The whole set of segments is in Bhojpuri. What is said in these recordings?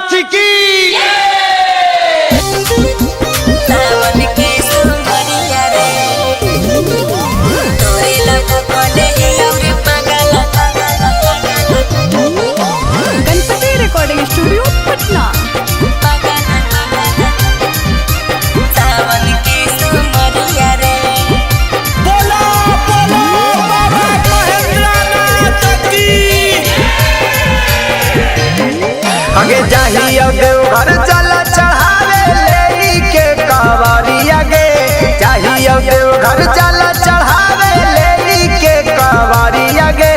नाथ की गणपति रिकॉर्डिंग स्टूडियो पटना। बोलो बोलो बाबा महेंद्रनाथ की। आगे जाहियो देवघर जल चढ़ावे लेली के कांवरिया गे, जाहियो देवघर जल चढ़ावे लेली के कांवरिया गे।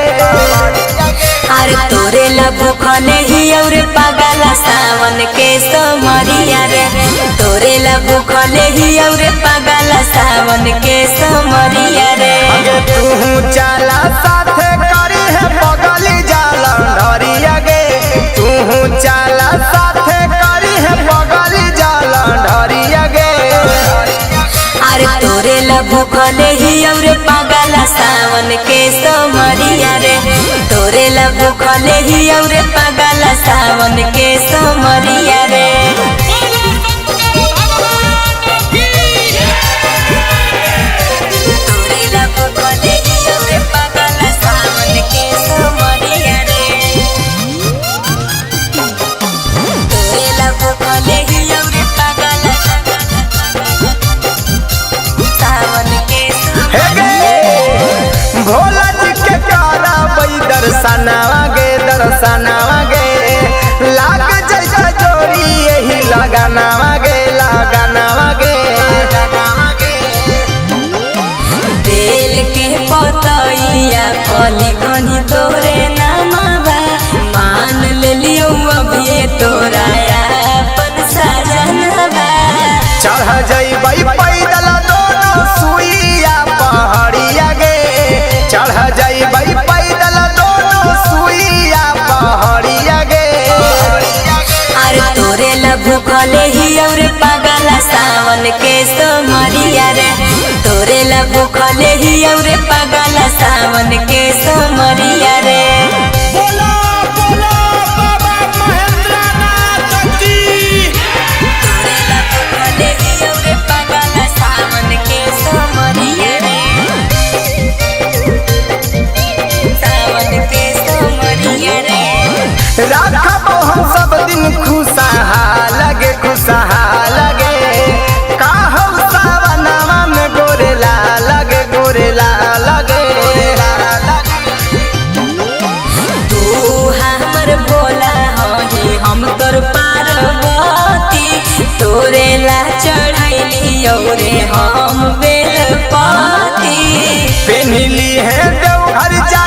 अरे तोरे ला भूखले ही और पागला सावन के सोमरिया रे, तोरे ला भूखले ही और पागला सावन के सोमरिया रे। आगे तू चला साथे करी है पगली जाला ढरिया गे, तू चला साथे करी है पगली जाला ढरिया गे। अरे तोरे ला भूखले ही और पागला सावन के सोमरिया रे, तोरे ला भूखले ही और पागला सावन के सोमरिया रे। तोरे ला भूखले ही और पागला सावन के सोमरिया रे, तोरे ला भूखले ही और पागला सावन के हे गे भोला जी के कारा बई दर्शनवा गे, दर्शनवा गे लाग जैसा जोड़ी यही लगानवा गे, लगानवा गे। बेल के पतैया कली कनी तोरे नामवा, मान ले लियो अभी तोरा अपन सजनवा। चढ़ जइबई पैदल दोनों सुइया पहाड़िया गे, चढ़ जइबई पैदल दोनों सुइया पहाड़िया गे। अरे तोरे ला भूखले ही और पागला सावन के सोमरिया रे, तोरे ला भूखले ही और पागला सावन के सोमरिया रे। बोलो बोलो बाबा महेंद्रनाथ की। तोरे ला भूखले ही और पागला सावन के सोमरिया रे, सावन के सोमरिया रे। राखबो हम सब दिन खुशहाल लगे, खुशहाल लगे काहो सावनवा में गोरेला लगे, गोरेला लगे। तू हमर भोला हही हम तोर पार्वती, तोरे ला चढ़ैली औरे हम बेलपति। पेन्हली है देवघर जा